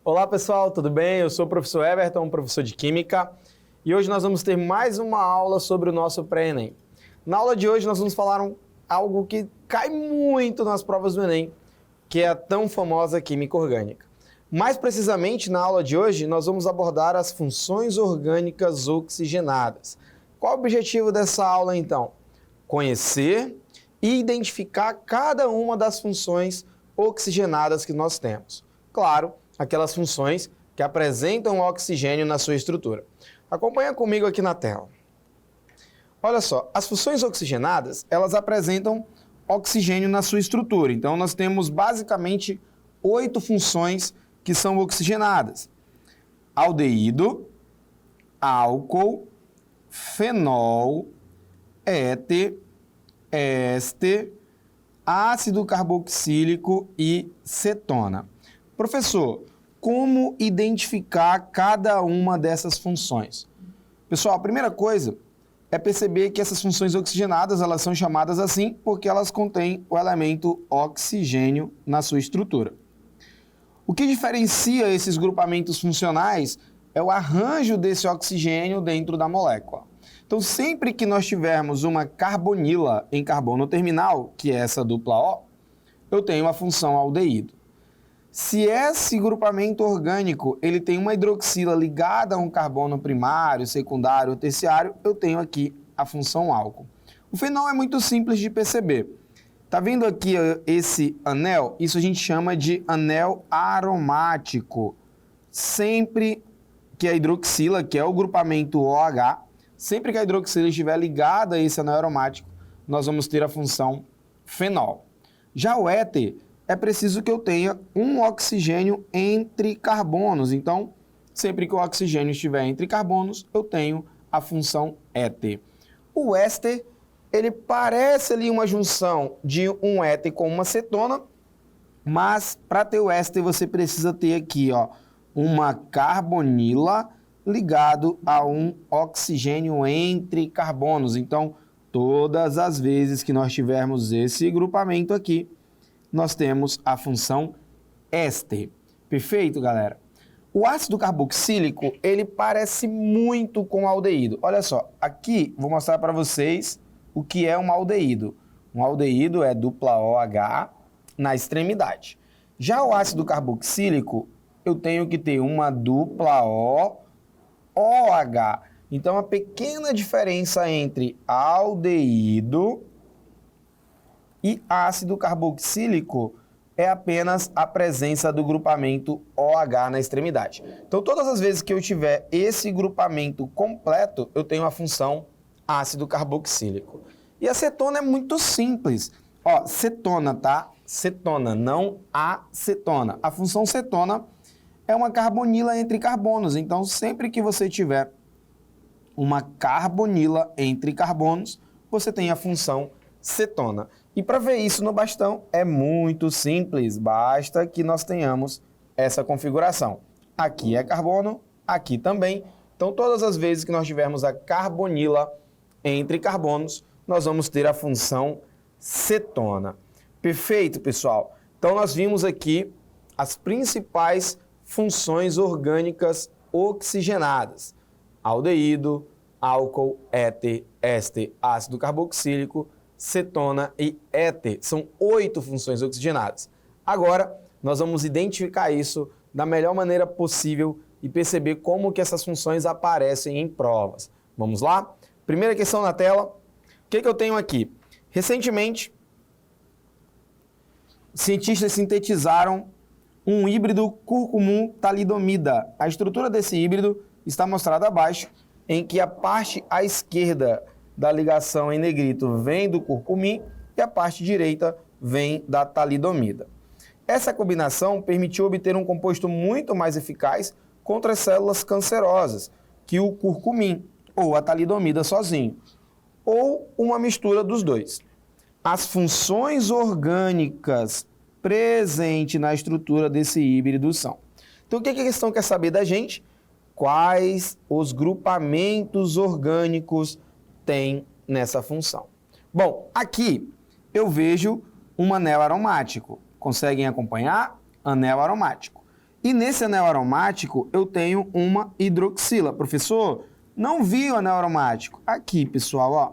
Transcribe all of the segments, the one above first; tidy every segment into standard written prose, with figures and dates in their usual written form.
Olá pessoal, tudo bem? Eu sou o professor Everton, professor de Química, e hoje nós vamos ter mais uma aula sobre o nosso pré-ENEM. Na aula de hoje nós vamos falar algo que cai muito nas provas do ENEM, que é a tão famosa química orgânica. Mais precisamente, na aula de hoje, nós vamos abordar as funções orgânicas oxigenadas. Qual o objetivo dessa aula, então? Conhecer e identificar cada uma das funções oxigenadas que nós temos. Claro, aquelas funções que apresentam oxigênio na sua estrutura. Acompanha comigo aqui na tela. Olha só, as funções oxigenadas, elas apresentam oxigênio na sua estrutura. Então, nós temos basicamente 8 funções que são oxigenadas: aldeído, álcool, fenol, éter, éster, ácido carboxílico e cetona. Professor, como identificar cada uma dessas funções? Pessoal, a primeira coisa é perceber que essas funções oxigenadas, elas são chamadas assim porque elas contêm o elemento oxigênio na sua estrutura. O que diferencia esses grupamentos funcionais é o arranjo desse oxigênio dentro da molécula. Então, sempre que nós tivermos uma carbonila em carbono terminal, que é essa dupla O, eu tenho a função aldeído. Se esse grupamento orgânico ele tem uma hidroxila ligada a um carbono primário, secundário ou terciário, eu tenho aqui a função álcool. O fenol é muito simples de perceber. Tá vendo aqui esse anel? Isso a gente chama de anel aromático. Sempre que a hidroxila, que é o grupamento OH, sempre que a hidroxila estiver ligada a esse anel aromático, nós vamos ter a função fenol. Já o éter, é preciso que eu tenha um oxigênio entre carbonos. Então, sempre que o oxigênio estiver entre carbonos, eu tenho a função éter. O éster, ele parece ali uma junção de um éter com uma cetona, mas para ter o éster você precisa ter aqui, ó, uma carbonila ligado a um oxigênio entre carbonos. Então, todas as vezes que nós tivermos esse grupamento aqui, nós temos a função éster. Perfeito, galera? O ácido carboxílico, ele parece muito com o aldeído. Olha só, aqui vou mostrar para vocês o que é um aldeído. Um aldeído é dupla OH na extremidade. Já o ácido carboxílico, eu tenho que ter uma dupla OH. Então, a pequena diferença entre aldeído e ácido carboxílico é apenas a presença do grupamento OH na extremidade. Então, todas as vezes que eu tiver esse grupamento completo, eu tenho a função ácido carboxílico. E a cetona é muito simples. Ó, cetona, tá? Cetona, não acetona. A função cetona é uma carbonila entre carbonos. Então, sempre que você tiver uma carbonila entre carbonos, você tem a função cetona. E para ver isso no bastão é muito simples, basta que nós tenhamos essa configuração. Aqui é carbono, aqui também. Então, todas as vezes que nós tivermos a carbonila entre carbonos, nós vamos ter a função cetona. Perfeito, pessoal? Então, nós vimos aqui as principais funções orgânicas oxigenadas: aldeído, álcool, éter, éster, ácido carboxílico, cetona e éter. São 8 funções oxigenadas. Agora, nós vamos identificar isso da melhor maneira possível e perceber como que essas funções aparecem em provas. Vamos lá? Primeira questão na tela. O que eu tenho aqui? Recentemente, cientistas sintetizaram um híbrido curcumum-talidomida. A estrutura desse híbrido está mostrada abaixo, em que a parte à esquerda da ligação em negrito vem do curcumim e a parte direita vem da talidomida. Essa combinação permitiu obter um composto muito mais eficaz contra as células cancerosas que o curcumim ou a talidomida sozinho, ou uma mistura dos dois. As funções orgânicas presentes na estrutura desse híbrido são. Então, o que a questão quer saber da gente? Quais os grupamentos orgânicos tem nessa função? Bom, aqui eu vejo um anel aromático. Conseguem acompanhar? Anel aromático. E nesse anel aromático eu tenho uma hidroxila. Professor, não vi o anel aromático. Aqui, pessoal, ó.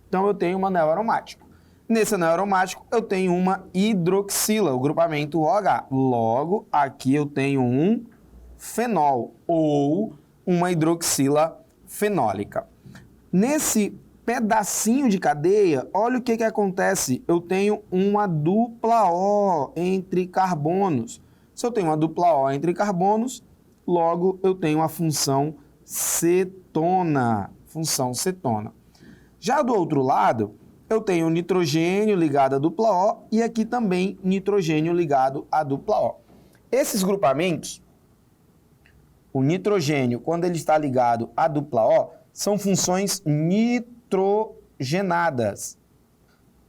Então eu tenho um anel aromático. Nesse anel aromático eu tenho uma hidroxila, o grupamento OH. Logo, aqui eu tenho um fenol ou uma hidroxila fenólica. Nesse pedacinho de cadeia, olha o que acontece. Eu tenho uma dupla O entre carbonos. Se eu tenho uma dupla O entre carbonos, logo eu tenho a função cetona. Função cetona. Já do outro lado, eu tenho nitrogênio ligado à dupla O e aqui também nitrogênio ligado à dupla O. Esses grupamentos, o nitrogênio, quando ele está ligado à dupla O, são funções nitrogenadas.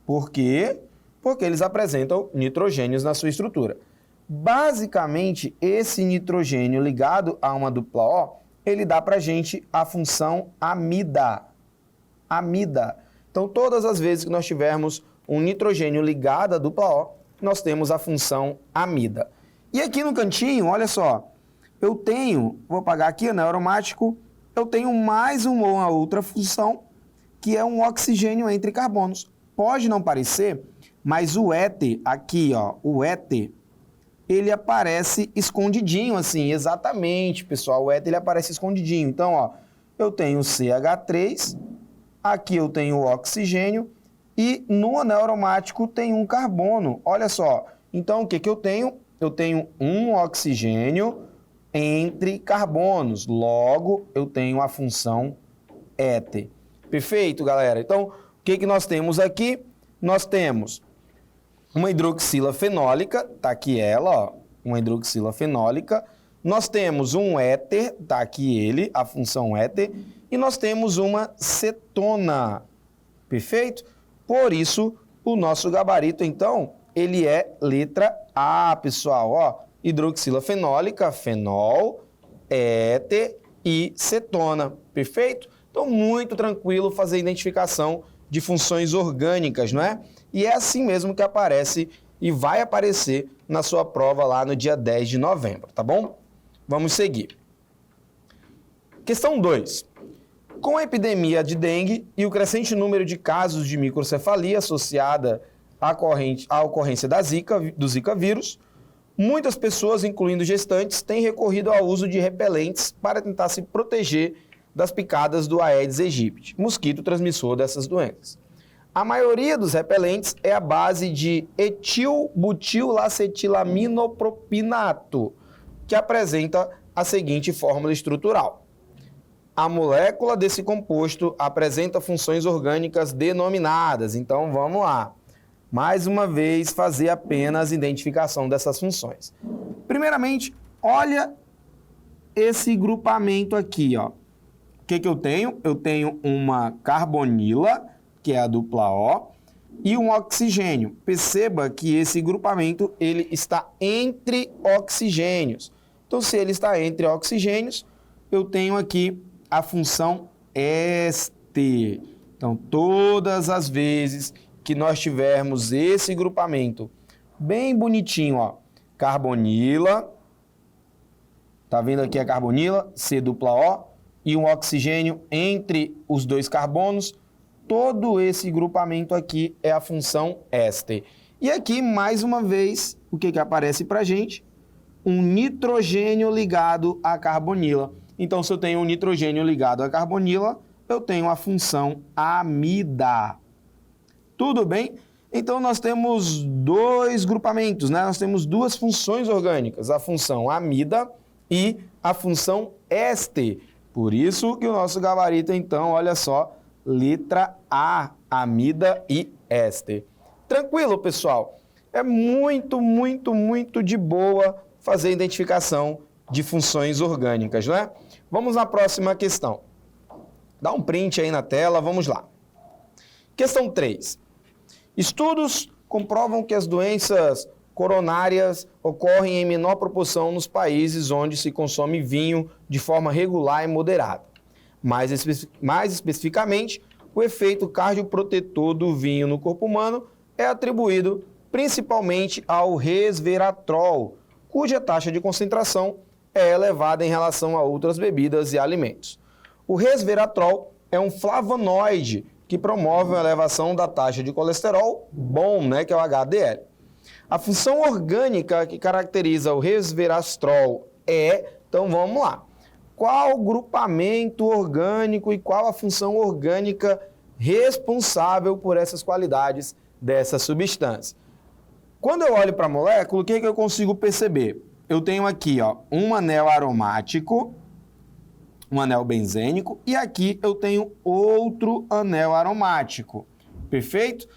Por quê? Porque eles apresentam nitrogênios na sua estrutura. Basicamente, esse nitrogênio ligado a uma dupla O, ele dá para a gente a função amida. Amida. Então, todas as vezes que nós tivermos um nitrogênio ligado à dupla O, nós temos a função amida. E aqui no cantinho, olha só, eu tenho, vou apagar aqui, anel aromático, eu tenho mais uma outra função, que é um oxigênio entre carbonos. Pode não parecer, mas o éter, aqui, ó, o éter, ele aparece escondidinho, assim, exatamente, pessoal, o éter, ele aparece escondidinho. Então, ó, eu tenho CH3, aqui eu tenho o oxigênio, e no anel aromático tem um carbono, olha só. Então, o que eu tenho? Eu tenho um oxigênio entre carbonos. Logo, eu tenho a função éter. Perfeito, galera? Então, o que nós temos aqui? Nós temos uma hidroxila fenólica, tá aqui ela, ó, uma hidroxila fenólica. Nós temos um éter, tá aqui ele, a função éter. E nós temos uma cetona. Perfeito? Por isso, o nosso gabarito, então, ele é letra A, pessoal, ó. Hidroxila fenólica, fenol, éter e cetona. Perfeito? Então, muito tranquilo fazer a identificação de funções orgânicas, não é? E é assim mesmo que aparece e vai aparecer na sua prova lá no dia 10 de novembro, tá bom? Vamos seguir. Questão 2. Com a epidemia de dengue e o crescente número de casos de microcefalia associada à ocorrência do Zika vírus, muitas pessoas, incluindo gestantes, têm recorrido ao uso de repelentes para tentar se proteger das picadas do Aedes aegypti, mosquito transmissor dessas doenças. A maioria dos repelentes é a base de etilbutilacetilaminopropinato, que apresenta a seguinte fórmula estrutural. A molécula desse composto apresenta funções orgânicas denominadas. Então, vamos lá. Mais uma vez, fazer apenas identificação dessas funções. Primeiramente, olha esse grupamento aqui, ó. O que eu tenho? Eu tenho uma carbonila, que é a dupla O, e um oxigênio. Perceba que esse grupamento ele está entre oxigênios. Então, se ele está entre oxigênios, eu tenho aqui a função éster. Então, todas as vezes que nós tivermos esse grupamento bem bonitinho, ó, carbonila, tá vendo aqui a carbonila, C dupla O, e um oxigênio entre os dois carbonos, todo esse grupamento aqui é a função éster. E aqui, mais uma vez, o que aparece pra gente? Um nitrogênio ligado à carbonila. Então, se eu tenho um nitrogênio ligado à carbonila, eu tenho a função amida. Tudo bem? Então, nós temos dois grupamentos, né? Nós temos duas funções orgânicas, a função amida e a função éster. Por isso que o nosso gabarito, então, olha só, letra A, amida e éster. Tranquilo, pessoal? É muito, muito, muito de boa fazer a identificação de funções orgânicas, não é? Vamos à próxima questão. Dá um print aí na tela, vamos lá. Questão 3. Estudos comprovam que as doenças coronárias ocorrem em menor proporção nos países onde se consome vinho de forma regular e moderada. Mais especificamente, o efeito cardioprotetor do vinho no corpo humano é atribuído principalmente ao resveratrol, cuja taxa de concentração é elevada em relação a outras bebidas e alimentos. O resveratrol é um flavonoide que promove a elevação da taxa de colesterol bom, né, que é o HDL. A função orgânica que caracteriza o resveratrol então vamos lá. Qual o grupamento orgânico e qual a função orgânica responsável por essas qualidades dessa substância? Quando eu olho para a molécula, o que eu consigo perceber? Eu tenho aqui um anel aromático, um anel benzênico, e aqui eu tenho outro anel aromático, perfeito?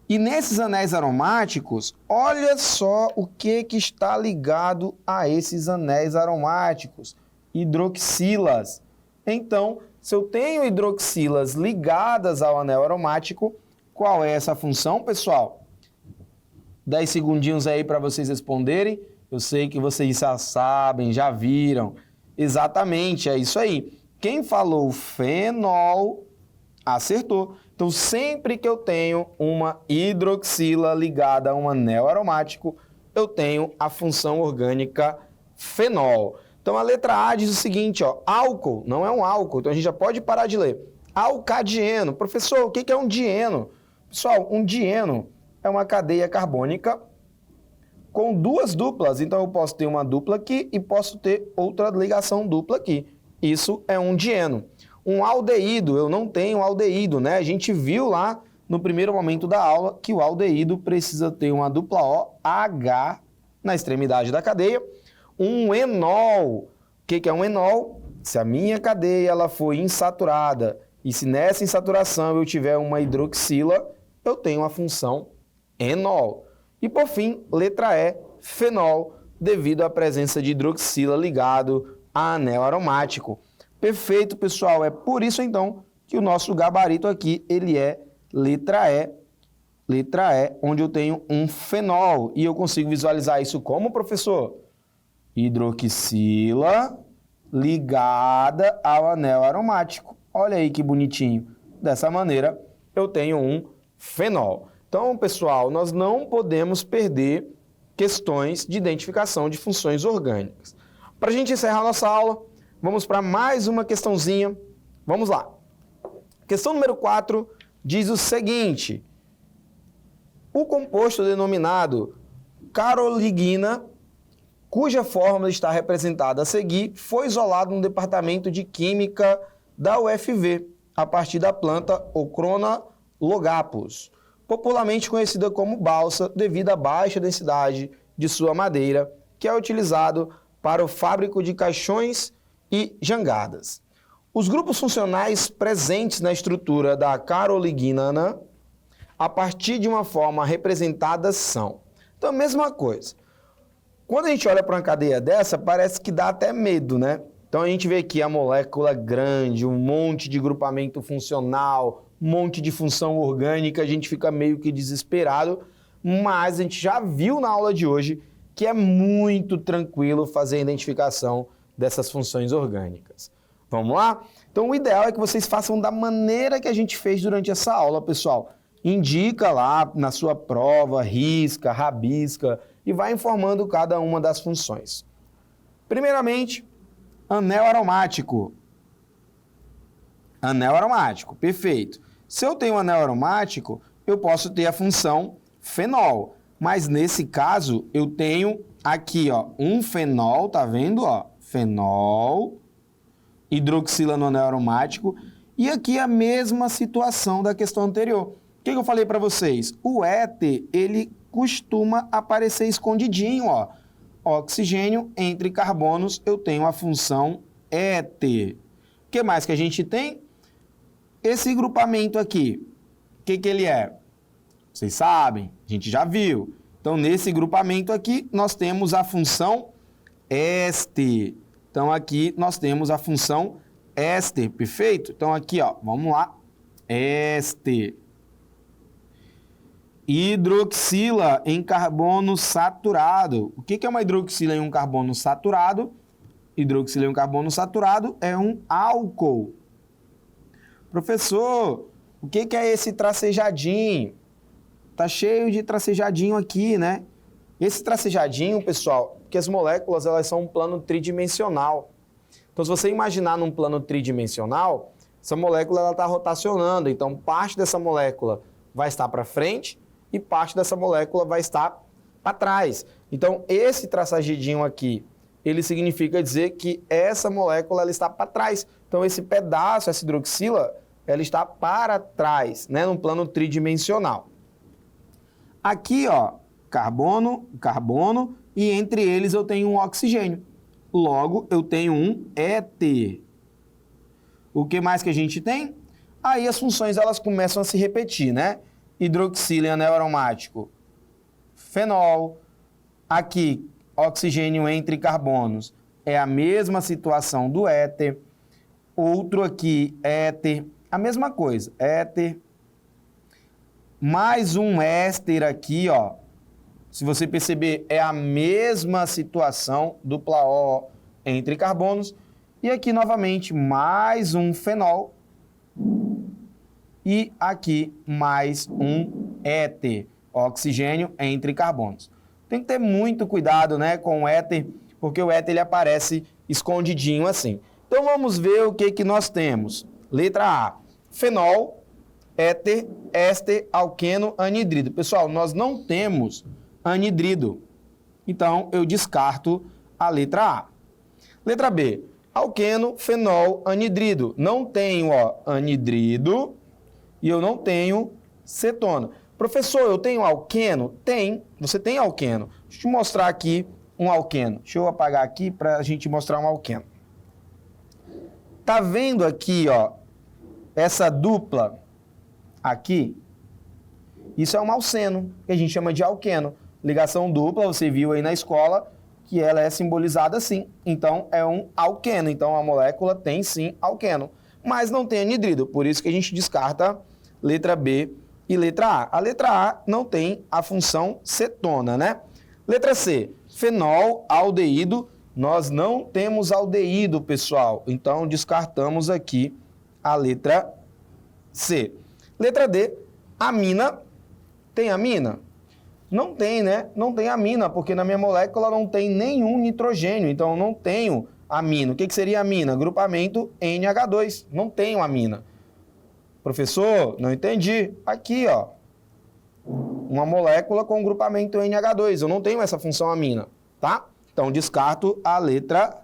E nesses anéis aromáticos, olha só o que está ligado a esses anéis aromáticos. Hidroxilas. Então, se eu tenho hidroxilas ligadas ao anel aromático, qual é essa função, pessoal? 10 segundinhos aí para vocês responderem. Eu sei que vocês já sabem, já viram. Exatamente, é isso aí. Quem falou fenol, acertou. Então, sempre que eu tenho uma hidroxila ligada a um anel aromático, eu tenho a função orgânica fenol. Então, a letra A diz o seguinte, álcool, não é um álcool, então a gente já pode parar de ler. Alcadieno. Professor, o que é um dieno? Pessoal, um dieno é uma cadeia carbônica com duas duplas. Então, eu posso ter uma dupla aqui e posso ter outra ligação dupla aqui. Isso é um dieno. Um aldeído, eu não tenho aldeído, né? A gente viu lá no primeiro momento da aula que o aldeído precisa ter uma dupla OH na extremidade da cadeia. Um enol. O que é um enol? Se a minha cadeia ela for insaturada e se nessa insaturação eu tiver uma hidroxila, eu tenho a função enol. E por fim, letra E, fenol, devido à presença de hidroxila ligado a anel aromático. Perfeito, pessoal. É por isso então que o nosso gabarito aqui ele é letra E, onde eu tenho um fenol. E eu consigo visualizar isso como, professor? Hidroxila ligada ao anel aromático. Olha aí que bonitinho. Dessa maneira, eu tenho um fenol. Então, pessoal, nós não podemos perder questões de identificação de funções orgânicas. Para a gente encerrar a nossa aula, vamos para mais uma questãozinha. Vamos lá. Questão número 4 diz o seguinte. O composto denominado caroligina, cuja fórmula está representada a seguir, foi isolado no departamento de Química da UFV, a partir da planta Ochrona logapus, popularmente conhecida como balsa devido à baixa densidade de sua madeira, que é utilizado para o fábrico de caixões e jangadas. Os grupos funcionais presentes na estrutura da carolinana, a partir de uma forma representada, são. Então, a mesma coisa. Quando a gente olha para uma cadeia dessa, parece que dá até medo, né? Então, a gente vê aqui a molécula grande, um monte de grupamento funcional, um monte de função orgânica, a gente fica meio que desesperado, mas a gente já viu na aula de hoje que é muito tranquilo fazer a identificação dessas funções orgânicas. Vamos lá? Então, o ideal é que vocês façam da maneira que a gente fez durante essa aula, pessoal. Indica lá na sua prova, risca, rabisca e vai informando cada uma das funções. Primeiramente, anel aromático. Anel aromático, perfeito. Se eu tenho um anel aromático, eu posso ter a função fenol. Mas nesse caso, eu tenho aqui um fenol, tá vendo? Fenol, hidroxila no anel aromático. E aqui a mesma situação da questão anterior. O que eu falei para vocês? O éter, ele costuma aparecer escondidinho, Oxigênio entre carbonos, eu tenho a função éter. O que mais que a gente tem? Esse grupamento aqui, o que ele é? Vocês sabem, a gente já viu. Então, nesse grupamento aqui, nós temos a função éster. Então, aqui nós temos a função éster, perfeito? Então, aqui, vamos lá, éster. Hidroxila em carbono saturado. O que é uma hidroxila em um carbono saturado? Hidroxila em um carbono saturado é um álcool. Professor, o que é esse tracejadinho? Tá cheio de tracejadinho aqui, né? Esse tracejadinho, pessoal, que as moléculas elas são um plano tridimensional. Então, se você imaginar num plano tridimensional, essa molécula está rotacionando. Então, parte dessa molécula vai estar para frente e parte dessa molécula vai estar para trás. Então, esse traçadinho aqui, ele significa dizer que essa molécula ela está para trás. Então, esse pedaço, essa hidroxila, ela está para trás, né, num plano tridimensional. Aqui, ó, carbono, carbono, e entre eles eu tenho um oxigênio. Logo, eu tenho um éter. O que mais que a gente tem? Aí as funções elas começam a se repetir, né? Hidroxila em anel aromático, fenol. Aqui, oxigênio entre carbonos. É a mesma situação do éter. Outro aqui, éter. A mesma coisa, éter. Mais um éster aqui, ó. Se você perceber, é a mesma situação, dupla O entre carbonos. E aqui, novamente, mais um fenol. E aqui, mais um éter, oxigênio entre carbonos. Tem que ter muito cuidado, né, com o éter, porque o éter ele aparece escondidinho assim. Então, vamos ver o que nós temos. Letra A, fenol, éter, éster, alqueno, anidrido. Pessoal, nós não temos anidrido. Então, eu descarto a letra A. Letra B, alqueno, fenol, anidrido. Não tenho, ó, anidrido e eu não tenho cetona. Professor, eu tenho alqueno? Tem, você tem alqueno. Deixa eu te mostrar aqui um alqueno. Deixa eu apagar aqui para a gente mostrar um alqueno. Tá vendo aqui, ó, essa dupla aqui? Isso é um alceno, que a gente chama de alqueno. Ligação dupla, você viu aí na escola que ela é simbolizada assim. Então, é um alqueno. Então, a molécula tem sim alqueno, mas não tem anidrido. Por isso que a gente descarta letra B e letra A. A letra A não tem a função cetona, né? Letra C, fenol, aldeído. Nós não temos aldeído, pessoal. Então, descartamos aqui a letra C. Letra D, amina. Tem amina? Não tem, né? Não tem amina, porque na minha molécula não tem nenhum nitrogênio. Então, eu não tenho amina. O que seria amina? Grupamento NH2. Não tenho amina. Professor, não entendi. Aqui, ó. Uma molécula com grupamento NH2. Eu não tenho essa função amina, tá? Então, descarto a letra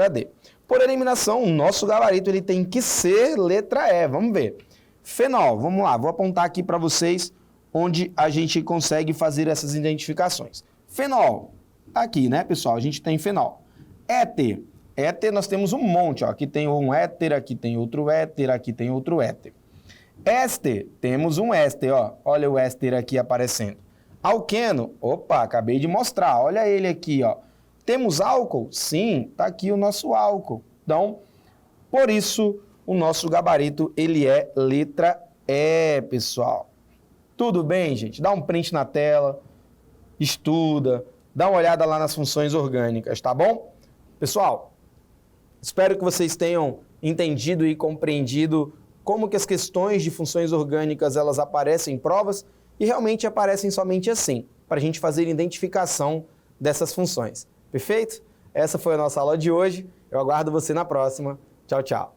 D. Por eliminação, o nosso gabarito ele tem que ser letra E. Vamos ver. Fenol, vamos lá. Vou apontar aqui para vocês onde a gente consegue fazer essas identificações. Fenol, tá aqui, né, pessoal? A gente tem fenol. Éter. Éter nós temos um monte, ó. Aqui tem um éter, aqui tem outro éter, aqui tem outro éter. Éster, temos um éster, ó. Olha o éster aqui aparecendo. Alqueno, opa, acabei de mostrar, olha ele aqui, ó. Temos álcool? Sim, tá aqui o nosso álcool. Então, por isso, o nosso gabarito, ele é letra E, pessoal. Tudo bem, gente? Dá um print na tela, estuda, dá uma olhada lá nas funções orgânicas, tá bom? Pessoal, espero que vocês tenham entendido e compreendido como que as questões de funções orgânicas elas aparecem em provas e realmente aparecem somente assim, para a gente fazer identificação dessas funções. Perfeito? Essa foi a nossa aula de hoje. Eu aguardo você na próxima. Tchau, tchau.